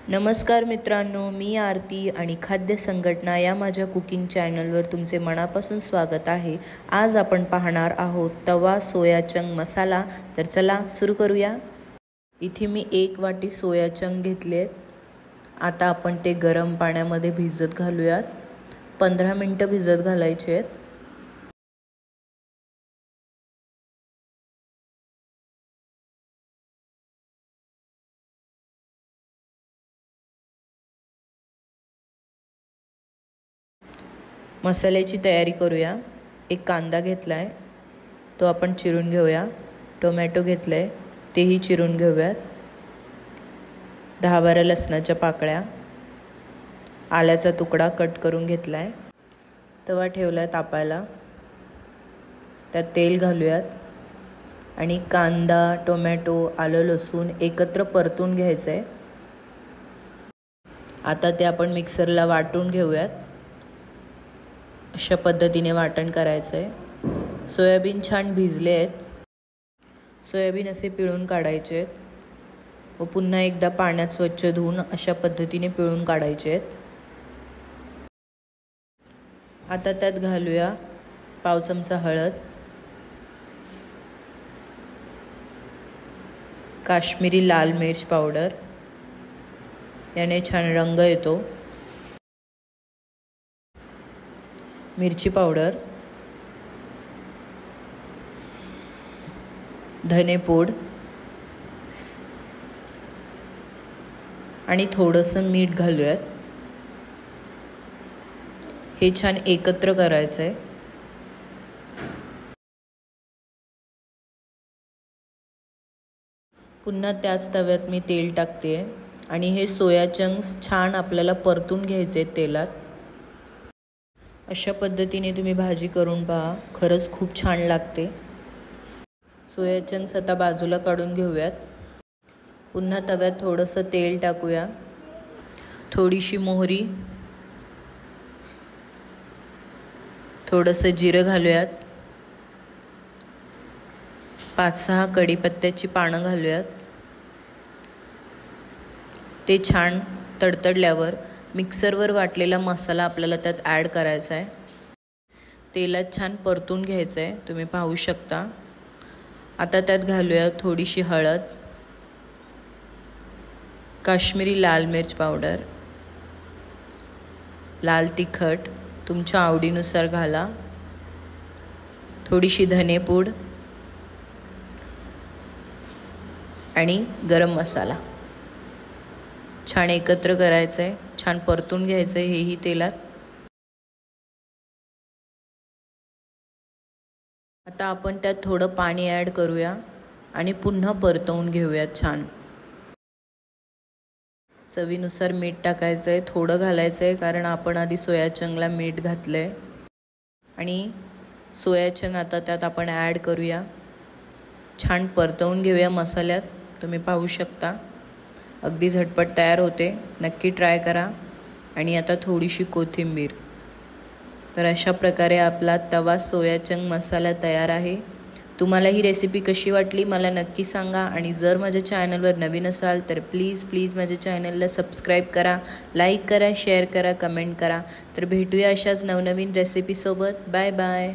नमस्कार मित्रांनो, मी आरती आणि खाद्य संघटना या माझ्या कुकिंग चॅनलवर तुमचे मनापासून स्वागत आहे। आज आपण पाहणार आहोत तवा सोया चंक मसाला। तर चला सुरू करूया। इथे मी 1 वाटी सोया चंक घेतलेत। आता आपण ते गरम पाण्यामध्ये भिजत घालूयात। 15 मिनिटं भिजत घालायचे आहेत। मसाल्याची तयारी करूया। एक कांदा घेतलाय, तो आपण चिरून घेऊया। टोमॅटो घेतलाय, तेही चिरून घेऊयात। 10-12 लसणाच्या पाकळ्या, आल्याचा तुकडा कट करून घेतलाय। तवा ठेवलाय तापायला, त्यात तेल घालूयात आणि कांदा, टोमॅटो, आलं, लसूण एकत्र परतून घ्यायचंय। आता ते आपण मिक्सरला वाटून घेऊयात। अशा पद्धतीने वाटण करायचंय। सोयाबीन छान भिजले आहेत। सोयाबीन असे पिळून काढायचे आहेत व पुन्हा एकदा पाण्यात स्वच्छ धुवून अशा पद्धतीने पिळून काढायचे आहेत। आता त्यात घालूया पाव चमचा हळद, काश्मीरी लाल मिर्च पावडर, याने छान रंग येतो। मिरची पावडर, धनेपूड आणि थोडंसं मीठ घालूयात। हे छान एकत्र करायचंय। पुन्हा त्याच तव्यात मी तेल टाकते आणि हे सोया चंक्स छान आपल्याला परतून घ्यायचे तेलात। अशा पद्धतीने तुम्ही भाजी करून पहा, खरंच खूप छान लागते। सोया चंक्स आता बाजूला काढून घेऊयात। पुन्हा तव्यात थोडंसं तेल टाकूया, थोडीशी मोहरी, थोडंसं जिरं घालूयात, 5-6 कढीपत्त्याची पानं घालूयात। ते छान तडतडल्यावर मिक्सरवर वाटलेला मसाला आपल्याला त्यात ॲड करायचा आहे। तेलात छान परतून घ्यायचं आहे, तुम्ही पाहू शकता। आता त्यात घालूया थोडीशी हळद, काश्मीरी लाल मिर्च पावडर, लाल तिखट तुमच्या आवडीनुसार घाला, थोडीशी धनेपूड आणि गरम मसाला। छान एकत्र करायचं आहे, छान परतून घ्यायचं आहे हेही तेलात। आता आपण त्यात थोडं पाणी ॲड करूया आणि पुन्हा परतवून घेऊयात छान। चवीनुसार मीठ टाकायचं आहे, थोडं घालायचं आहे कारण आपण आधी सोया चंकला मीठ घातलं आहे। आणि सोया चंक आता त्यात आपण ॲड करूया। छान परतवून घेऊया मसाल्यात, तुम्ही पाहू शकता। अगदी झटपट तयार होते, नक्की ट्राय करा। आणि आता थोडीशी कोथिंबीर। तर अशा प्रकारे आपला तवा सोया चंक मसाला तयार आहे। तुम्हाला ही रेसिपी कशी वाटली मला नक्की सांगा आणि जर माझ्या चॅनलवर नवीन असाल तर प्लीज माझ्या चॅनलला सबस्क्राईब करा, लाईक करा, शेअर करा, कमेंट करा। तर भेटूया अशाच नवनवीन रेसिपीसोबत। Bye bye.